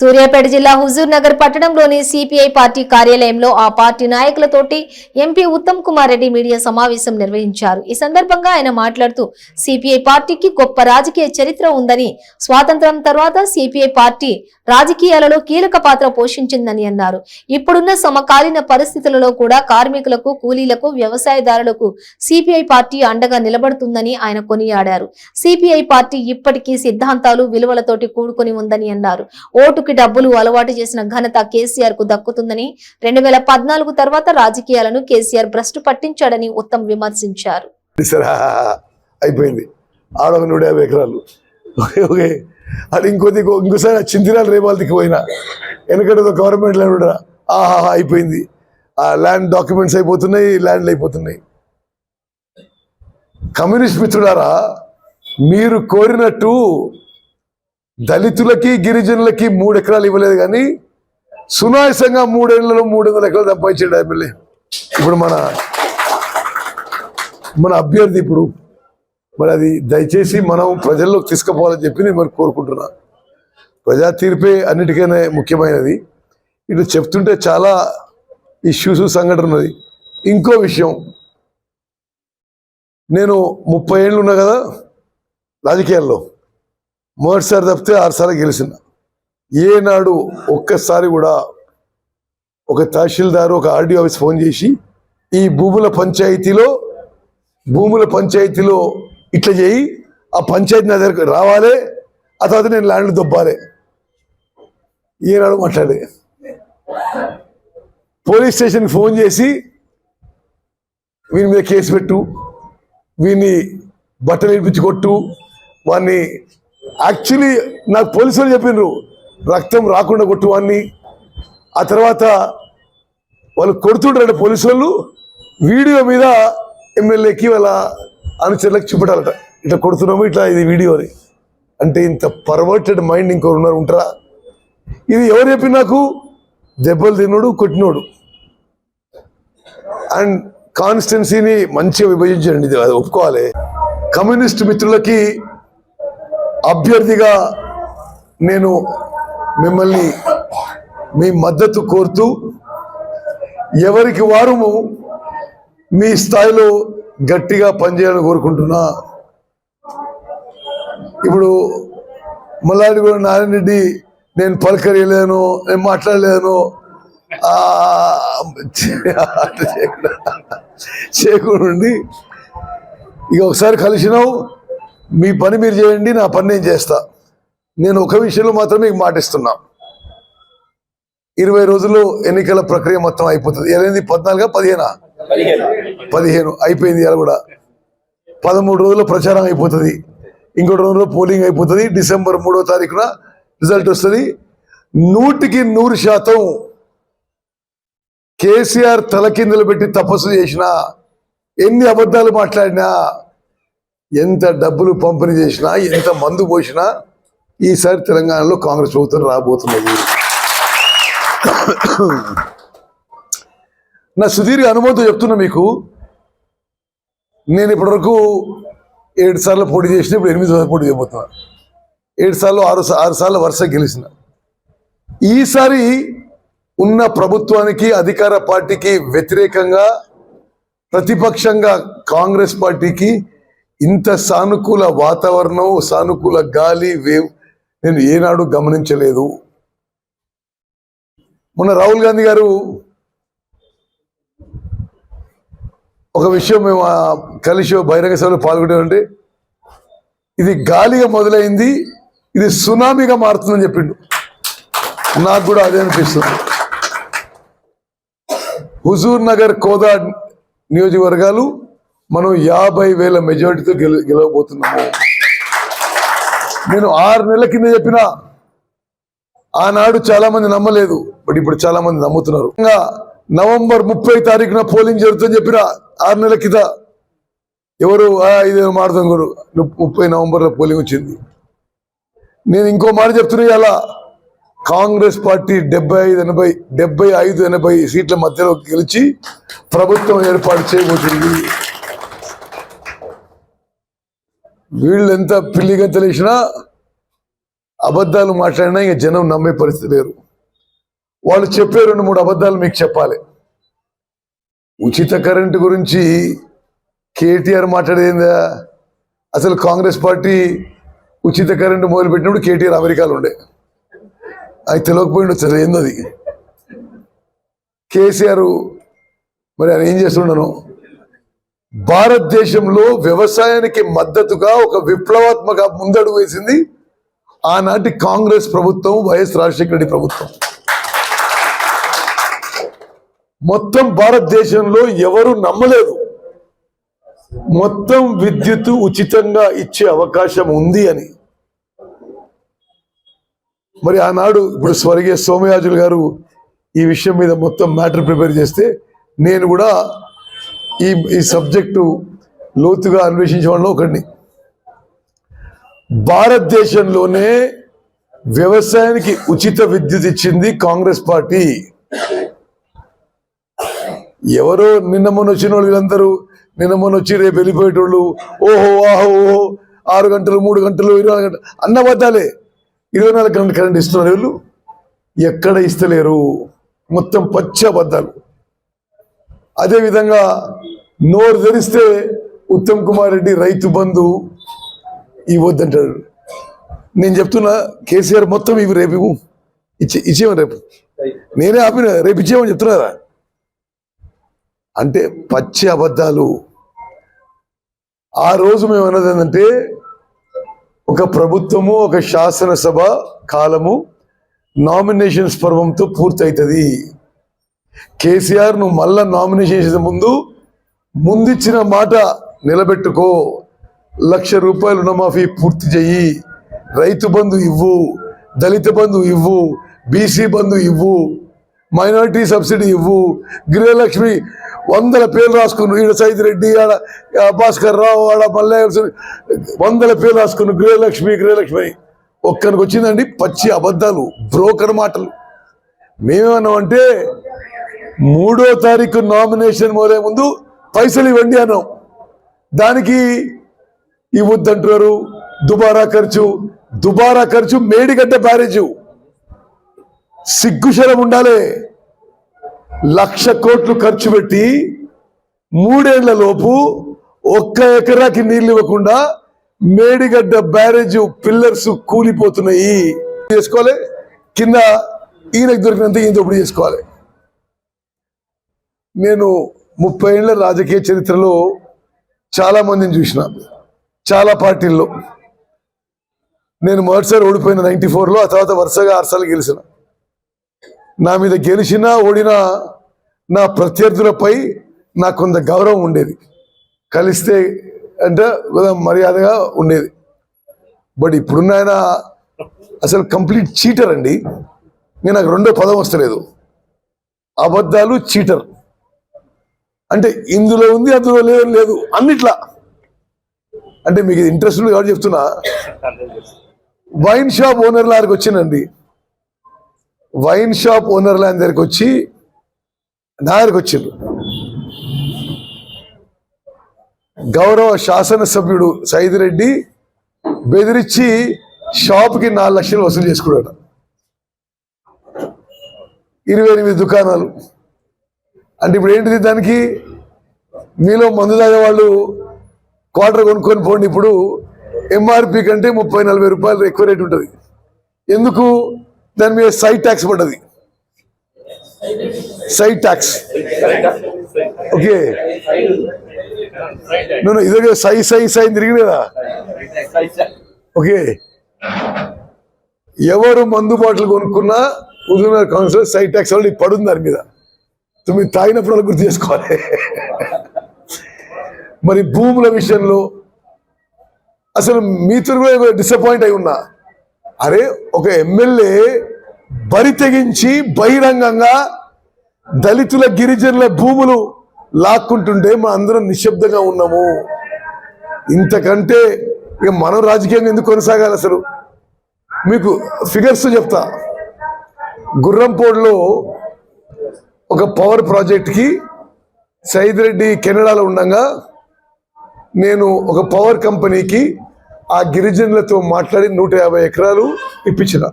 సూర్యాపేట జిల్లా హుజూర్ నగర్ పట్టణంలోని CPI party కార్యాలయంలో ఆ పార్టీ నాయకులతోటి ఎంపీ ఉత్తమ్ కుమార్ రెడ్డి మీడియా సమావేశం నిర్వహించారు. ఈ సందర్భంగా ఆయన మాట్లాడుతూ సిపిఐ పార్టీకి గొప్ప రాజకీయ చరిత్ర ఉందని, స్వాతంత్ర్యం తర్వాత సిపిఐ పార్టీ రాజకీయాలలో కీలక పాత్ర పోషించిందని అన్నారు. ఇప్పుడున్న సమకాలీన పరిస్థితులలో కూడా కార్మికులకు, కూలీలకు, వ్యవసాయదారులకు సిపిఐ పార్టీ అండగా నిలబడుతుందని ఆయన కొనియాడారు. సిపిఐ పార్టీ ఇప్పటికీ సిద్ధాంతాలు, విలువలతోటి కూడుకొని ఉందని అన్నారు. ఓటుకి డబ్బులు అలవాటు చేసిన ఘనత కేసీఆర్ కు దక్కుతుందని, 2014 తర్వాత రాజకీయాలను కేసీఆర్ భ్రష్టు పట్టించాడని ఉత్తమ్ విమర్శించారు. అయిపోయింది ఆడ 150 ఎకరాలు అది ఇంకోసారి చింతిరాలు రేపాలకి పోయినా ఎందుకంటే గవర్నమెంట్ ల్యాండ్ అయిపోయింది. ఆ ల్యాండ్ డాక్యుమెంట్స్ అయిపోతున్నాయి, ల్యాండ్లు అయిపోతున్నాయి. కమ్యూనిస్ట్ మిత్రులారా, మీరు కోరినట్టు దళితులకి, గిరిజనులకి 3 ఎకరాలు ఇవ్వలేదు, కానీ సునాయాసంగా 3 ఏళ్లలో 300 ఎకరాలు సంపాదించాడు ఎమ్మెల్యే. ఇప్పుడు మన అభ్యర్థి ఇప్పుడు మరి అది దయచేసి మనం ప్రజల్లోకి తీసుకుపోవాలని చెప్పి నేను మరి కోరుకుంటున్నా. ప్రజా తీర్పే అన్నిటికైనా ముఖ్యమైనది. ఇటు చెప్తుంటే చాలా ఇష్యూస్, సంఘటన ఉన్నది. ఇంకో విషయం, నేను 30 ఏళ్ళు ఉన్నా కదా రాజకీయాల్లో. మొదటిసారి తప్పితే 6 సార్లు గెలిచిన. ఏనాడు ఒక్కసారి కూడా ఒక తహసీల్దారు, ఒక ఆర్డీఓ ఆఫీస్ ఫోన్ చేసి ఈ భూముల పంచాయతీలో ఇట్లా చేయి, ఆ పంచాయతీ నా దగ్గరకు రావాలి, ఆ తర్వాత నేను ల్యాండ్ దొబ్బాలి, ఏనాడు మాట్లాడే. పోలీస్ స్టేషన్కి ఫోన్ చేసి వీని మీద కేసు పెట్టు, వీని బట్టలు ఇప్పించి కొట్టు, వాడిని యాక్చువల్లీ నాకు పోలీసు వాళ్ళు చెప్పిండ్రు రక్తం రాకుండా కొట్టు వాడిని. ఆ తర్వాత వాళ్ళు కొడుతుంటారంట పోలీసు వాళ్ళు, వీడియో మీద ఎమ్మెల్యేకి వాళ్ళ అనుచరులకు చూపెట్టాలట, ఇట్లా కొడుతున్నాము, ఇట్లా ఇది వీడియో అని. అంటే ఇంత పర్వర్టెడ్ మైండ్ ఇంకోరు ఉంటారా? ఇది ఎవరు చెప్పి నాకు? దెబ్బలు తిన్నోడు, కొట్టినోడు. అండ్ కాన్స్టిట్యున్సీని మంచిగా విభజించండి, ఇది అది ఒప్పుకోవాలి. కమ్యూనిస్ట్ మిత్రులకి అభ్యర్థిగా నేను మిమ్మల్ని మీ మద్దతు కోరుతూ, ఎవరికి వారము మీ స్థాయిలో గట్టిగా పనిచేయాలని కోరుకుంటున్నా. ఇప్పుడు మల్లాడి కూడా నారాయణ రెడ్డి నేను పలకరియలేను, నేను మాట్లాడలేను చేయకుండా ఇక ఒకసారి కలిసినావు, మీ పని మీరు చేయండి, నా పని నేను చేస్తా. నేను ఒక విషయంలో మాత్రం మీకు మాటిస్తున్నా, 20 రోజుల్లో ఎన్నికల ప్రక్రియ మొత్తం అయిపోతుంది. ఏదైంది 15 అయిపోయింది. ఇలా కూడా 13 రోజుల్లో ప్రచారం అయిపోతుంది, ఇంకోటి 2 రోజుల్లో పోలింగ్ అయిపోతుంది. డిసెంబర్ 3వ తారీఖున రిజల్ట్ వస్తుంది. 100% కేసీఆర్ తలకిందులు పెట్టి తపస్సు చేసినా, ఎన్ని అబద్ధాలు మాట్లాడినా, ఎంత డబ్బులు పంపిణీ చేసినా, ఎంత మందు పోసినా, ఈసారి తెలంగాణలో కాంగ్రెస్ ప్రభుత్వం రాబోతున్నది. నా సుదీర్ఘ అనుభవంతో చెప్తున్నా మీకు. నేను ఇప్పటివరకు 7 సార్లు పోటీ చేసిన, ఇప్పుడు 8 సార్లు పోటీ చేయబోతున్నా. 7 సార్లు 6 సార్లు వరుస గెలిచిన. ఈసారి ఉన్న ప్రభుత్వానికి, అధికార పార్టీకి వ్యతిరేకంగా, ప్రతిపక్షంగా కాంగ్రెస్ పార్టీకి ఇంత సానుకూల వాతావరణం, సానుకూల గాలి, వేవ్ నేను ఏనాడు గమనించలేదు. మొన్న రాహుల్ గాంధీ గారు ఒక విషయం, మేము కలిసి బహిరంగ సభలో పాల్గొనేమంటే, ఇది గాలిగా మొదలైంది, ఇది సునామీగా మారుతుందని చెప్పిండు. నాకు కూడా అదే అనిపిస్తుంది. హుజూర్ నగర్, కోదాడ్ నియోజకవర్గాలు మనం 50,000 మెజారిటీతో గెలవబోతున్నాము. నేను 6 నెలల కింద చెప్పిన, ఆనాడు చాలా మంది నమ్మలేదు, బట్ ఇప్పుడు చాలా మంది నమ్ముతున్నారు. నవంబర్ 30 తారీఖున పోలింగ్ జరుగుతుందని చెప్పిన 6 నెలల కింద ఎవరు ఇదేమో మారుతాం గురు, 30 నవంబర్లో పోలింగ్ వచ్చింది. నేను ఇంకో మాట చెప్తున్నా, ఇలా కాంగ్రెస్ పార్టీ 75-80 సీట్ల మధ్యలో గెలిచి ప్రభుత్వం ఏర్పాటు చేయబోతుంది. వీళ్ళు ఎంత పిల్లిగంతలు వేసినా అబద్ధాలు మాట్లాడినా ఇక జనం నమ్మే పరిస్థితి లేరు. వాళ్ళు చెప్పే 2-3 అబద్ధాలు మీకు చెప్పాలి. ఉచిత కరెంటు గురించి కేటీఆర్ మాట్లాడేందా? అసలు కాంగ్రెస్ పార్టీ ఉచిత కరెంటు మొదలుపెట్టినప్పుడు కేటీఆర్ అమెరికాలో ఉండే, అది తెలియకపోయింది వచ్చారు ఏందది. కేసీఆర్ మరి ఆయన ఏం చేస్తున్నాను, భారతదేశంలో వ్యవసాయానికి మద్దతుగా ఒక విప్లవాత్మక ముందడుగు వేసింది ఆనాటి కాంగ్రెస్ ప్రభుత్వం, వైఎస్ రాజశేఖర రెడ్డి ప్రభుత్వం. మొత్తం భారతదేశంలో ఎవరు నమ్మలేదు మొత్తం విద్యుత్ ఉచితంగా ఇచ్చే అవకాశం ఉంది అని. మరి ఆనాడు ఇప్పుడు స్వర్గీయ సోమయాజులు గారు ఈ విషయం మీద మొత్తం మ్యాటర్ ప్రిపేర్ చేస్తే నేను కూడా ఈ సబ్జెక్టు లోతుగా అన్వేషించే వాళ్ళలో ఒకడిని. భారతదేశంలోనే వ్యవసాయానికి ఉచిత విద్యుత్ ఇచ్చింది కాంగ్రెస్ పార్టీ. ఎవరో నిన్న మొన్న వచ్చిన వాళ్ళు వీళ్ళందరూ నిన్న మొన్న వచ్చి రేపు వెళ్ళిపోయేటోళ్ళు, ఓహో ఆహో ఓహో 6 గంటలు 3 గంటలు 24 గంటలు అన్న బద్దాలే. 24 గంటలు కరెంట్ ఇస్తున్నారు వీళ్ళు, ఎక్కడ ఇస్తలేరు, మొత్తం పచ్చి అబద్ధాలు. అదేవిధంగా నోరు తెరిస్తే ఉత్తమ్ కుమార్ రెడ్డి రైతు బంధు ఇవ్వద్దంటాడు. నేను చెప్తున్నా కేసీఆర్ మొత్తం ఇవి రేపు ఇచ్చేయమని, రేపు నేనే ఆపిన, రేపు ఇచ్చేయమని చెప్తున్నారా అంటే పచ్చి అబద్ధాలు. ఆ రోజు మేము అన్నది ఏంటంటే ఒక ప్రభుత్వము ఒక శాసనసభ కాలము నామినేషన్స్ పర్వంతో పూర్తవుతుంది. కేసీఆర్ నువ్వు మళ్ళా నామినేషన్ చేసే ముందిచ్చిన మాట నిలబెట్టుకో, 1,00,000 రూపాయలు రుణమాఫీ పూర్తి చెయ్యి, రైతు బంధు ఇవ్వు, దళిత బంధు ఇవ్వు, బీసీ బంధు ఇవ్వు, మైనారిటీ సబ్సిడీ ఇవ్వు, గృహలక్ష్మి 100 పేర్లు రాసుకున్నాను. ఈడ సైదిరెడ్డి, ఆడ భాస్కర్ రావు, ఆడ మల్లయ్య 100 పేర్లు రాసుకున్నాను గృహలక్ష్మి గృహలక్ష్మి అని. ఒక్కరికి వచ్చిందండి పచ్చి అబద్ధాలు, బ్రోకర్ మాటలు. మేమేమన్నామంటే 3వ తారీఖు నామినేషన్ మొదలే ముందు పైసలు ఇవ్వండి అన్నాం. దానికి ఇవ్వద్దంటున్నారు. దుబారా ఖర్చు మేడిగడ్డ బ్యారేజు. సిగ్గుశరం ఉండాలి. 1,00,000 కోట్లు ఖర్చు పెట్టి 3 ఏళ్ల లోపు 1 ఎకరాకి నీళ్లు ఇవ్వకుండా మేడిగడ్డ బ్యారేజ్ పిల్లర్స్ కూలిపోతున్నాయి. చేసుకోవాలి, కింద ఈయనకు దొరికినంత ఈయన దోపిడీ చేసుకోవాలి. నేను 30 ఏళ్ల రాజకీయ చరిత్రలో చాలా మందిని చూసిన, చాలా పార్టీల్లో. నేను మొదటిసారి ఓడిపోయిన 94లో, ఆ తర్వాత వరుసగా 6 సార్లు గెలిచిన. నా మీద గెలిచినా ఓడినా నా ప్రత్యర్థులపై నాకు కొంత గౌరవం ఉండేది, కలిస్తే అంటే మర్యాదగా ఉండేది. బట్ ఇప్పుడున్న ఆయన అసలు కంప్లీట్ చీటర్ అండి. నేను నాకు రెండో పదం వస్తలేదు, అబద్ధాలు, చీటర్. అంటే ఇందులో ఉంది అందులో లేదు అన్నిట్లా. అంటే మీకు ఇంట్రెస్ట్ ఉంది కాబట్టి చెప్తున్నా. వైన్ షాప్ ఓనర్ల దగ్గరికి వచ్చిందండి. వైన్ షాప్ ఓనర్ల దగ్గరికి వచ్చి నా దగ్గరికి వచ్చిండ్రు. గౌరవ శాసనసభ్యుడు సైదిరెడ్డి బెదిరించి షాప్కి 4 లక్షలు వసూలు చేసుకున్నాడు. 28 దుకాణాలు. అంటే ఇప్పుడు ఏంటిది, దానికి మీలో మందు తాగే వాళ్ళు క్వార్టర్ కొనుక్కొని పోండి. ఇప్పుడు ఎంఆర్పి కంటే 30-40 రూపాయలు ఎక్కువ రేటు ఉంటుంది. ఎందుకు? దాని మీద సైట్ ట్యాక్స్ పడ్డది. Site tax. ఓకే, నేను ఇదే సై తిరిగి కదా. ఓకే, ఎవరు మందు బాటలు కొనుక్కున్నా హుజూర్నగర్ కౌన్సిల్ సైట్ ట్యాక్స్ వాళ్ళు పడుంది దాని మీద. మీరు తాగినప్పుడు వాళ్ళు గుర్తు చేసుకోవాలి. మరి భూముల విషయంలో అసలు మీతో కూడా డిసప్పాయింట్ అయి ఉన్నా. అరే, ఒక ఎమ్మెల్యే బరి తెగించి బహిరంగంగా దళితుల గిరిజనుల భూములు లాక్కుంటుంటే మా అందరం నిశ్శబ్దంగా ఉన్నాము. ఇంతకంటే ఇక మనం రాజకీయంగా ఎందుకు కొనసాగాలి? అసలు మీకు ఫిగర్స్ చెప్తా. గుర్రంపోడ్లో ఒక పవర్ ప్రాజెక్ట్కి సైదిరెడ్డి కెనడాలో ఉండగా నేను ఒక పవర్ కంపెనీకి ఆ గిరిజనులతో మాట్లాడి 150 ఎకరాలు ఇప్పించిన.